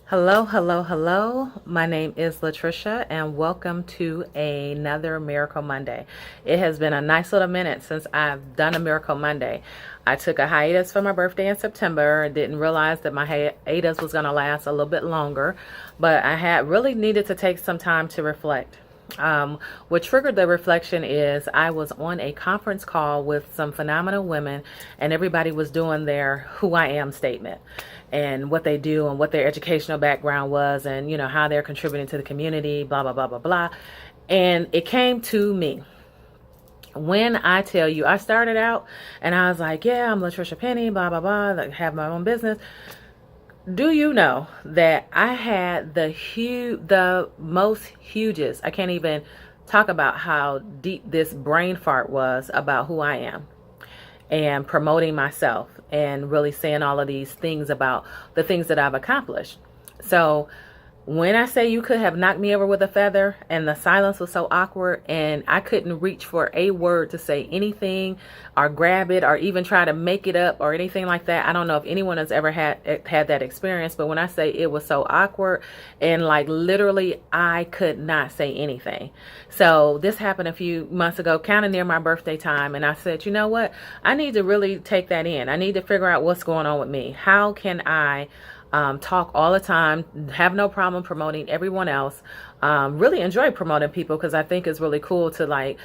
Hello, hello, hello. My name is Latricia, and welcome to another Miracle Monday. It has been a nice little minute since I've done a Miracle Monday. I took a hiatus for my birthday in September and didn't realize that my hiatus was going to last a little bit longer, but I had really needed to take some time to reflect. What triggered the reflection is I was on a conference call with some phenomenal women, and everybody was doing their who I am statement and what they do and what their educational background was, and how they're contributing to the community, blah blah blah blah blah. And it came to me. When I tell you, I started out and I was like, yeah, I'm Latricia Penny, blah blah blah, like, have my own business. Do you know that I had the most hugest, I can't even talk about how deep this brain fart was about who I am and promoting myself and really saying all of these things about the things that I've accomplished. So when I say you could have knocked me over with a feather, and the silence was so awkward and I couldn't reach for a word to say anything or grab it or even try to make it up or anything like that. I don't know if anyone has ever had that experience, but when I say it was so awkward and like literally I could not say anything. So this happened a few months ago, kind of near my birthday time, and I said, you know what? I need to really take that in. I need to figure out what's going on with me. How can I talk all the time, have no problem promoting everyone else, really enjoy promoting people because I think it's really cool to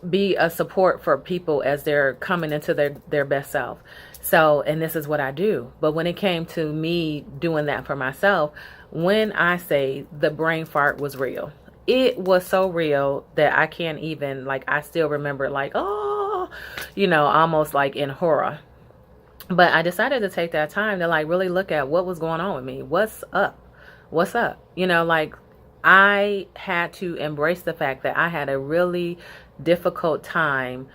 be a support for people as they're coming into their best self. So, and this is what I do. But when it came to me doing that for myself, when I say the brain fart was real, it was so real that I can't even, I still remember almost like in horror. But I decided to take that time to really look at what was going on with me. What's up? What's up? I had to embrace the fact that I had a really difficult time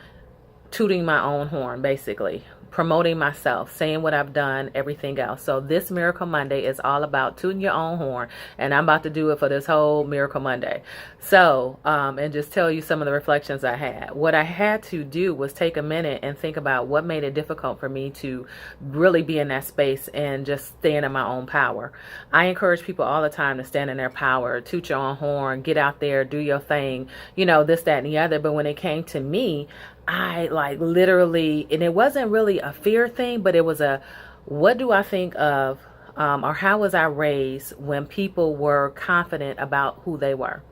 tooting my own horn, basically promoting myself, saying what I've done, everything else. So this Miracle Monday is all about tooting your own horn, and I'm about to do it for this whole Miracle Monday. So, and just tell you some of the reflections I had. What I had to do was take a minute and think about what made it difficult for me to really be in that space and just stand in my own power. I encourage people all the time to stand in their power, toot your own horn, get out there, do your thing, this, that, and the other. But when it came to me, I literally, and it wasn't really a fear thing, but it was what do I think of, or how was I raised when people were confident about who they were?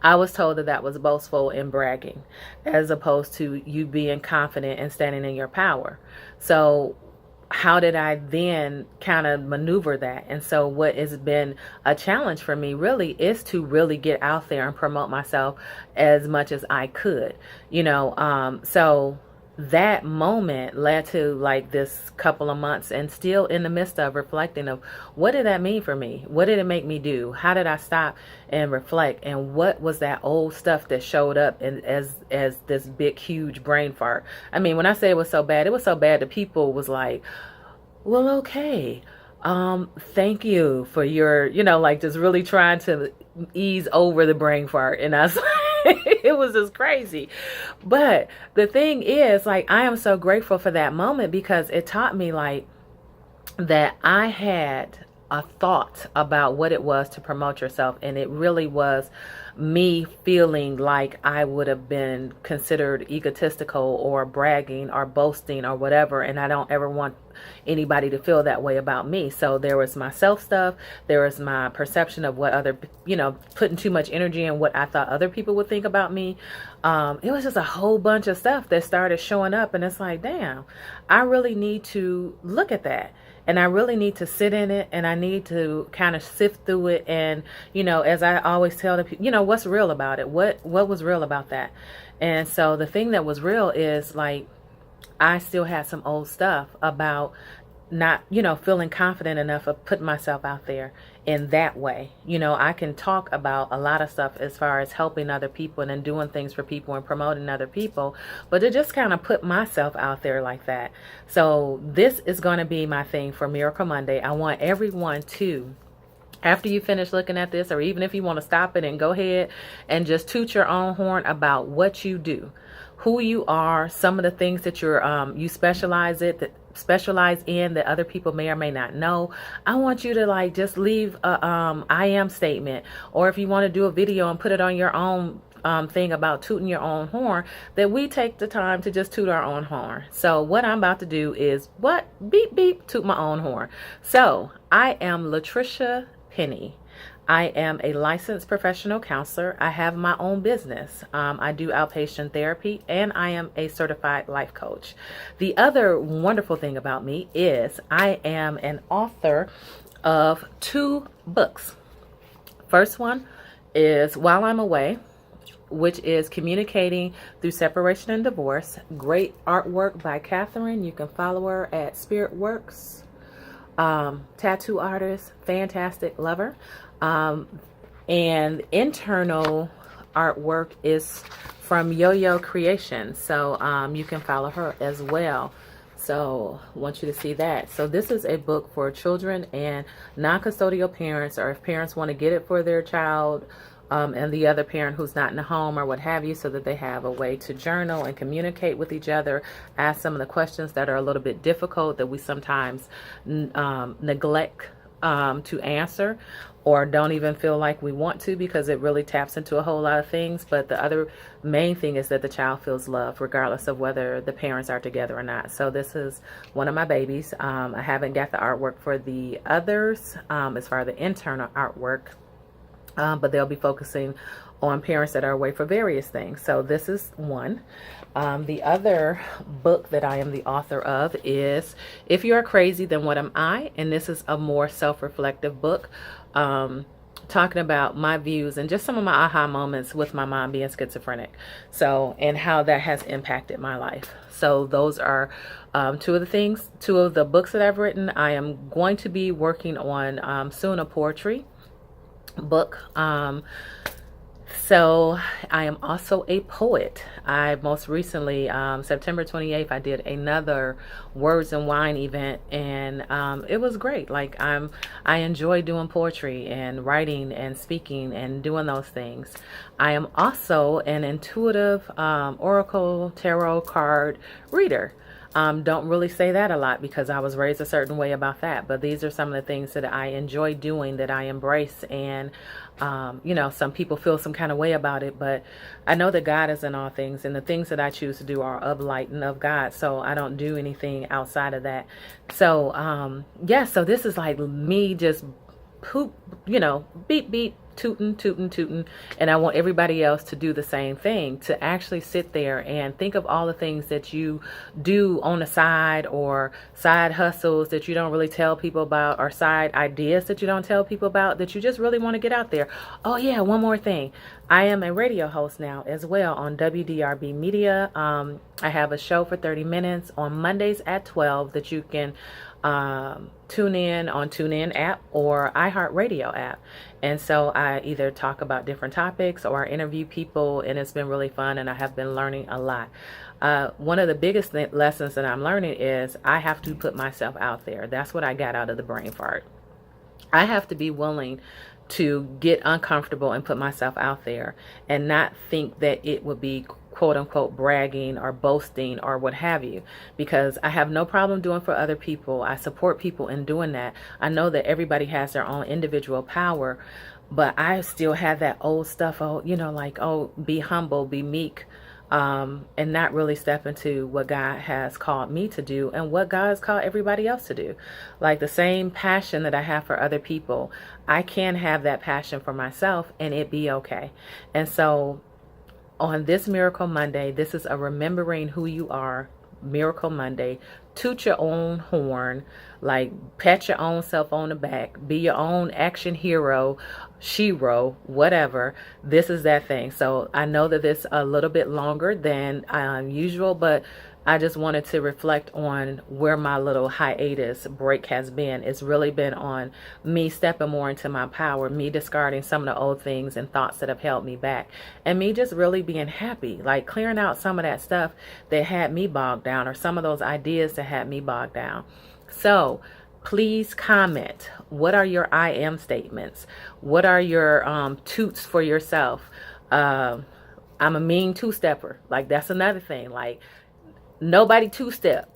I was told that was boastful and bragging, as opposed to you being confident and standing in your power. So how did I then kind of maneuver that? And so what has been a challenge for me really is to really get out there and promote myself as much as I could, so that moment led to this couple of months, and still in the midst of reflecting of what did that mean for me? What did it make me do? How did I stop and reflect? And what was that old stuff that showed up as this big, huge brain fart? I mean, when I say it was so bad the people was like, well, okay. Thank you for your, just really trying to ease over the brain fart. And I was it was just crazy. But the thing is, I am so grateful for that moment because it taught me that I had a thought about what it was to promote yourself, and it really was me feeling like I would have been considered egotistical or bragging or boasting or whatever, and I don't ever want anybody to feel that way about me. So there was my self stuff, there was my perception of what other, putting too much energy in what I thought other people would think about me. It was just a whole bunch of stuff that started showing up, and it's like, damn, I really need to look at that. And I really need to sit in it, and I need to kind of sift through it. And, as I always tell the people, what's real about it? What was real about that? And so the thing that was real is I still had some old stuff about not, feeling confident enough of putting myself out there in that way. I can talk about a lot of stuff as far as helping other people and then doing things for people and promoting other people, but to just kind of put myself out there like that. So this is going to be my thing for Miracle Monday. I want everyone to, after you finish looking at this, or even if you want to stop it and go ahead and just toot your own horn about what you do, who you are, some of the things that you specialize specialize in that other people may or may not know, I want you to like just leave a I am statement, or if you want to do a video and put it on your own thing about tooting your own horn, that we take the time to just toot our own horn. So what I'm about to do is what? Beep, beep, toot my own horn. So I am Latricia Penny. I am a licensed professional counselor. I have my own business. I do outpatient therapy, and I am a certified life coach. The other wonderful thing about me is I am an author of 2 books. First one is While I'm Away, which is Communicating Through Separation and Divorce. Great artwork by Catherine. You can follow her at Spirit Works. Tattoo artist, fantastic, lover. And internal artwork is from Yo-Yo Creation. So you can follow her as well. So I want you to see that. So this is a book for children and non-custodial parents, or if parents want to get it for their child and the other parent who's not in the home or what have you, so that they have a way to journal and communicate with each other, ask some of the questions that are a little bit difficult that we sometimes neglect to answer, or don't even feel like we want to, because it really taps into a whole lot of things. But the other main thing is that the child feels loved regardless of whether the parents are together or not. So this is one of my babies. I haven't got the artwork for the others as far as the internal artwork, but they'll be focusing on parents that are away for various things. So this is one. The other book that I am the author of is If You Are Crazy, Then What Am I? And this is a more self-reflective book, talking about my views and just some of my aha moments with my mom being schizophrenic. So, and how that has impacted my life. So those are 2 of the books that I've written. I am going to be working on soon a poetry book. So I am also a poet. I most recently, September 28th, I did another Words and Wine event, and it was great. Like I enjoy doing poetry and writing and speaking and doing those things. I am also an intuitive oracle tarot card reader. Don't really say that a lot because I was raised a certain way about that, but these are some of the things that I enjoy doing, that I embrace. And you know, some people feel some kind of way about it, but I know that God is in all things, and the things that I choose to do are of light and of God, so I don't do anything outside of that. So yeah, so this is like me just poop, you know, beep beep, tootin', tootin', tootin'. And I want everybody else to do the same thing, to actually sit there and think of all the things that you do on the side, or side hustles that you don't really tell people about, or side ideas that you don't tell people about, that you just really want to get out there. Oh yeah, one more thing. I am a radio host now as well on WDRB Media. I have a show for 30 minutes on Mondays at 12 that you can tune in on TuneIn app or iHeartRadio app. And so I either talk about different topics or I interview people, and it's been really fun, and I have been learning a lot. One of the biggest lessons that I'm learning is I have to put myself out there. That's what I got out of the brain fart. I have to be willing to get uncomfortable and put myself out there, and not think that it would be quote unquote bragging or boasting or what have you, because I have no problem doing for other people. I support people in doing that. I know that everybody has their own individual power, but I still have that old stuff, oh, you know, like, oh, be humble, be meek, and not really step into what God has called me to do and what God has called everybody else to do. Like the same passion that I have for other people, I can have that passion for myself and it be okay. And so on this Miracle Monday, this is a remembering who you are Miracle Monday. Toot your own horn, like pat your own self on the back, be your own action hero, shero, whatever. This is that thing. So I know that it's a little bit longer than usual, but I just wanted to reflect on where my little hiatus break has been. It's really been on me stepping more into my power, me discarding some of the old things and thoughts that have held me back, and me just really being happy, like clearing out some of that stuff that had me bogged down, or some of those ideas that had me bogged down. So please comment. What are your I am statements? What are your toots for yourself? I'm a mean two-stepper. Like, that's another thing. Like, nobody two-step.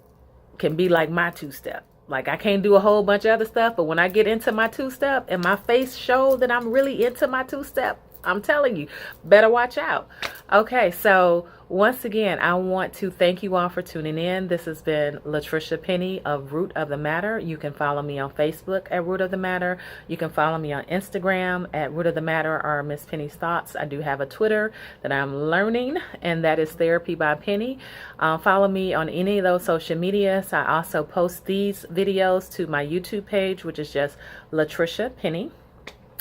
can be like my two-step. Like, I can't do a whole bunch of other stuff, but when I get into my two-step and my face shows that I'm really into my two-step, I'm telling you, better watch out. Okay, so once again, I want to thank you all for tuning in. This has been Latricia Penny of Root of the Matter. You can follow me on Facebook at Root of the Matter. You can follow me on Instagram at Root of the Matter or Miss Penny's Thoughts. I do have a Twitter that I'm learning, and that is Therapy by Penny. Follow me on any of those social medias. I also post these videos to my YouTube page, which is just Latricia Penny.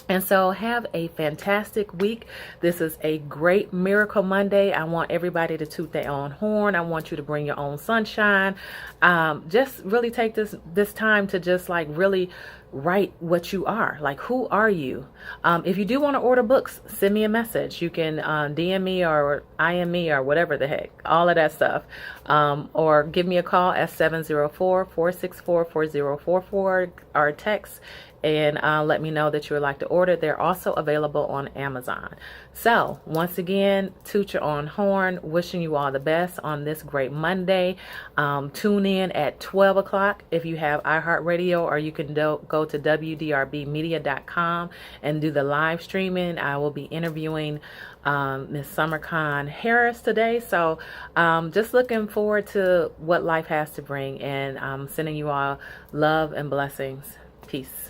And so have a fantastic week. This is a great Miracle Monday. I want everybody to toot their own horn. I want you to bring your own sunshine. Just really take this time to just like really write what you are. Like, who are you? If you do want to order books, send me a message. You can DM me or IM me or whatever the heck, all of that stuff. Or give me a call at 704-464-4044 or text and let me know that you would like to order. They're also available on Amazon. So once again, toot your own horn, wishing you all the best on this great Monday. Tune in at 12 o'clock if you have iHeartRadio, or you can go to wdrbmedia.com and do the live streaming. I will be interviewing Miss Summercon Harris today. So just looking forward to what life has to bring, and I'm sending you all love and blessings. Peace.